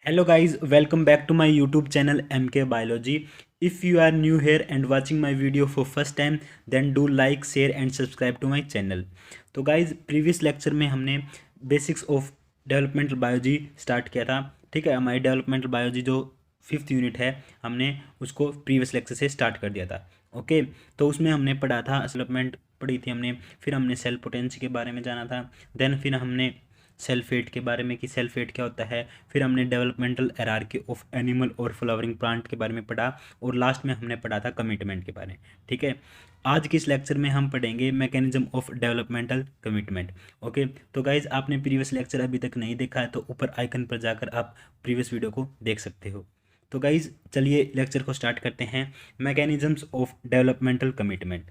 Hello guys, welcome back to my YouTube channel MK Biology. If you are new here and watching my video for first time, then do like, share and subscribe to my channel. तो guys, previous lecture में हमने basics of developmental biology start किया था. ठीक है, हमारी developmental biology जो 5th unit है हमने उसको प्रीवियस लेक्चर से स्टार्ट कर दिया था. ओके, तो उसमें हमने पढ़ा था डेवलपमेंट पढ़ी थी हमने. फिर हमने सेल पोटेंशियल के बारे में जाना था. देन फिर हमने सेल फेट के बारे में कि सेल फेट क्या होता है. फिर हमने डेवलपमेंटल हायरार्की ऑफ एनिमल और फ्लावरिंग प्लांट के बारे में पढ़ा. और लास्ट में हमने पढ़ा था कमिटमेंट के बारे में. ठीक है, आज के इस लेक्चर में हम पढ़ेंगे mechanism of developmental commitment. Okay, तो गाइज आपने प्रीवियस लेक्चर अभी तक नहीं देखा है तो ऊपर आइकन पर जाकर आप प्रीवियस वीडियो को देख सकते हो. तो गाइज चलिए लेक्चर को स्टार्ट करते हैं. Mechanisms of developmental commitment.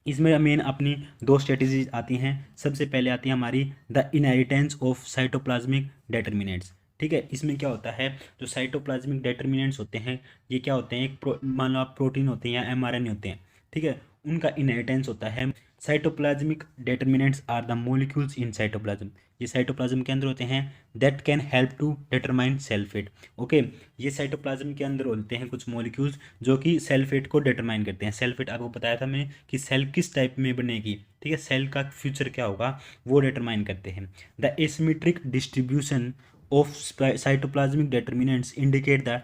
इसमें मेन अपनी दो स्ट्रेटजीज आती हैं. सबसे पहले आती है हमारी the inheritance of cytoplasmic determinants. ठीक है, इसमें क्या होता है, जो साइटोप्लाज्मिक डेटर्मिनेंट्स होते हैं ये क्या होते हैं, एक मान लो आप प्रोटीन होते हैं या एमआरएनए होते हैं. ठीक है, उनका इनहेरिटेंस होता है. Cytoplasmic determinants are the molecules in cytoplasm. ये साइटोप्लाज्म के अंदर होते हैं. That can help to determine cell fate. Okay, ये साइटोप्लाज्म के अंदर होते हैं कुछ मोलिक्यूल्स जो कि सेल फेट को डिटरमाइन करते हैं. सेल फेट आपको बताया था मैंने कि सेल किस टाइप में बनेगी. ठीक है, सेल का फ्यूचर क्या होगा वो डिटरमाइन करते हैं. The asymmetric distribution of cytoplasmic determinants indicate the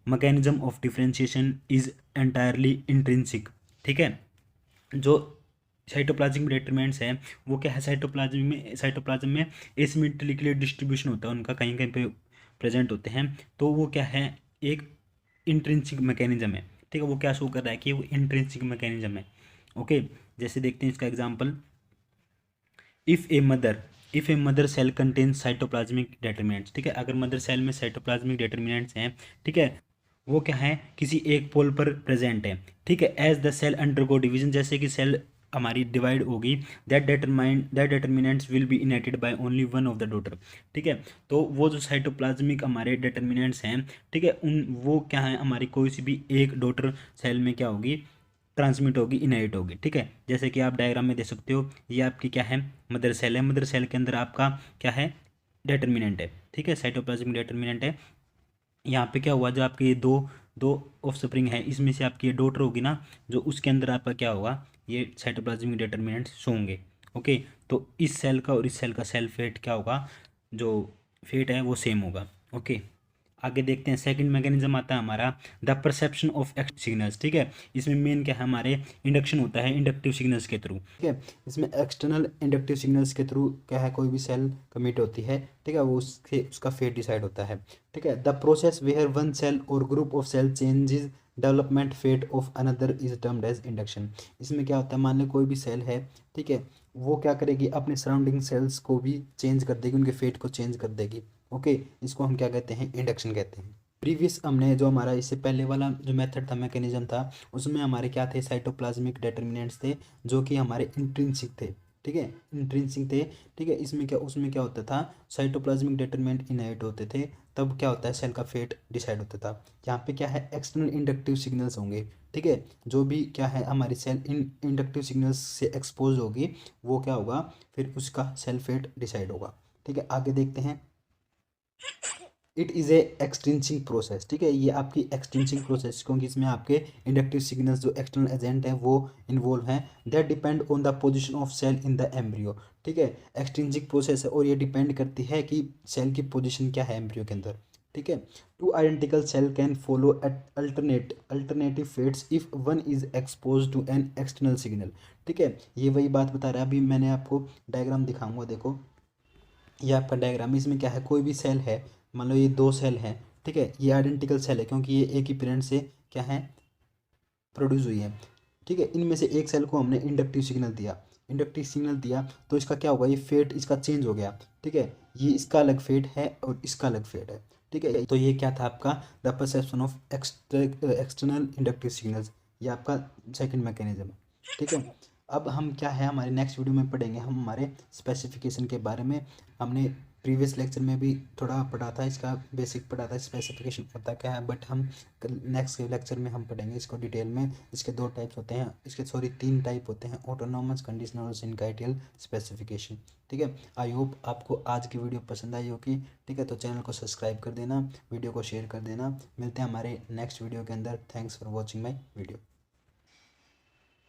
mechanism of differentiation is entirely intrinsic. ठीक है, जो साइटोप्लाज्मिक डेटर्मिनेंट्स हैं वो क्या है, साइटोप्लाज्म में एसिमेट्रिकली डिस्ट्रीब्यूशन होता है उनका, कहीं कहीं पे प्रेजेंट होते हैं. तो वो क्या है, एक इंट्रिंसिक मैकेनिज्म है. ठीक है, वो क्या शो कर रहा है कि वो इंट्रिंसिक मैकेनिज्म है. ओके, जैसे देखते हैं इसका example. If a mother cell contains cytoplasmic determinants. ठीक है, अगर मदर सेल में साइटोप्लाज्मिक डेटर्मिनेंट्स हैं, ठीक है, वो क्या है, किसी एक पोल पर प्रेजेंट है. ठीक है, as the cell undergo division, जैसे कि सेल हमारी डिवाइड होगी, that determinants will be inherited by only one of the daughter. ठीक है, तो वो जो साइटोप्लाज्मिक हमारे डेटर्मिनेंट्स हैं, ठीक है, उन वो क्या है, हमारी कोई सी भी एक डॉटर सेल में क्या होगी, ट्रांसमिट होगी, इनहेरिट होगी. ठीक है, जैसे कि आप डायग्राम में देख सकते हो, ये आपकी क्या है, मदर सेल है. मदर सेल के अंदर आपका क्या है, डेटर्मिनेंट है. ठीक है, साइटोप्लाज्मिक डेटर्मिनेंट है. यहाँ पे क्या हुआ, जो आपके ये दो दो ऑफस्प्रिंग है, इसमें से आपकी ये डॉटर होगी ना, जो उसके अंदर आपका क्या होगा, ये साइटोप्लाज्मिक डेटर्मिनेंट्स शो होंगे. ओके, तो इस सेल का और इस सेल का सेल फेट क्या होगा, जो फेट है वो सेम होगा. ओके, आगे देखते हैं. सेकंड मैकेनिज्म आता है हमारा द परसेप्शन ऑफ सिग्नल्स. ठीक है, इसमें मेन क्या है, हमारे इंडक्शन होता है इंडक्टिव सिग्नल्स के थ्रू. ठीक है, इसमें एक्सटर्नल इंडक्टिव सिग्नल्स के थ्रू क्या है, कोई भी सेल कमिट होती है. ठीक है, वो उसका फेट डिसाइड होता है. ठीक है, the process where one cell और group of cell changes development fate of another is termed as induction. इसमें क्या होता है, मान लो कोई भी सेल है, ठीक है, वो क्या करेगी, अपने सराउंडिंग सेल्स को भी चेंज कर देगी, उनके फेट को चेंज कर देगी. ओके, इसको हम क्या कहते हैं, इंडक्शन कहते हैं. प्रीवियस हमने जो हमारा इससे पहले वाला जो मेथड था, मैकेनिज्म था, उसमें हमारे क्या थे, साइटोप्लाज्मिक डेटर्मिनेंट्स थे जो कि हमारे इंट्रिंसिक थे. ठीक है, इंट्रिंसिक थे. ठीक है, इसमें क्या, उसमें क्या होता था, साइटोप्लाज्मिक डेटर्मिनेंट इनहेरिट होते थे, तब क्या होता है, सेल का फेट डिसाइड होता था. यहाँ पे क्या है, एक्सटर्नल इंडक्टिव सिग्नल्स होंगे. ठीक है, जो भी क्या है, हमारी सेल इन इंडक्टिव सिग्नल्स से एक्सपोज होगी, वो क्या होगा, फिर उसका सेल फेट डिसाइड होगा. ठीक है, आगे देखते हैं. It is a extensive process. ठीक है, ये आपकी एक्सटेंसिंग प्रोसेस, क्योंकि इसमें आपके इंडक्टिव सिग्नल्स जो एक्सटर्नल एजेंट हैं वो इन्वॉल्व हैं. That depend on the position of cell in the embryo. ठीक है, एक्सटेंसिंग प्रोसेस है और ये डिपेंड करती है कि सेल की पोजीशन क्या है एम्ब्रियो के अंदर. ठीक है, two identical cell can follow at alternative fates if one is expose to an external signal. ठीक है, ये वही बात बता रहा है. अभी मैंने आपको डायग्राम दिखाऊंगा, देखो ये आपका डायग्राम. इसमें क्या है, कोई भी सेल है, मान लो ये दो सेल हैं. ठीक है, ये आइडेंटिकल सेल है क्योंकि ये एक ही पेरेंट से क्या है, प्रोड्यूस हुई है. ठीक है, इनमें से एक सेल को हमने इंडक्टिव सिग्नल दिया तो इसका क्या होगा, ये फेट इसका चेंज हो गया. ठीक है, ये इसका अलग फेट है और इसका अलग फेट है. ठीक है, तो ये क्या था आपका, the perception of external inductive signals. ये आपका सेकंड मैकेनिज्म है. ठीक है, अब हम क्या है, हमारे नेक्स्ट वीडियो में पढ़ेंगे हम हमारे स्पेसिफिकेशन के बारे में. हमने प्रीवियस लेक्चर में भी थोड़ा पढ़ा था, इसका बेसिक पढ़ा था स्पेसिफिकेशन होता क्या है, बट हम नेक्स्ट लेक्चर में हम पढ़ेंगे इसको डिटेल में। इसके दो टाइप्स होते हैं, इसके सॉरी 3 टाइप होते हैं, ऑटोनॉमस, कंडीशनल और सिंकाइटियल स्पेसिफिकेशन। ठीक है, आई होप आपको आज की वीडियो पसंद आई होगी। ठीक है, तो चैनल को सब्सक्राइब कर देना, वीडियो को शेयर कर देना। मिलते हैं हमारे नेक्स्ट वीडियो के अंदर। Thanks for watching my video.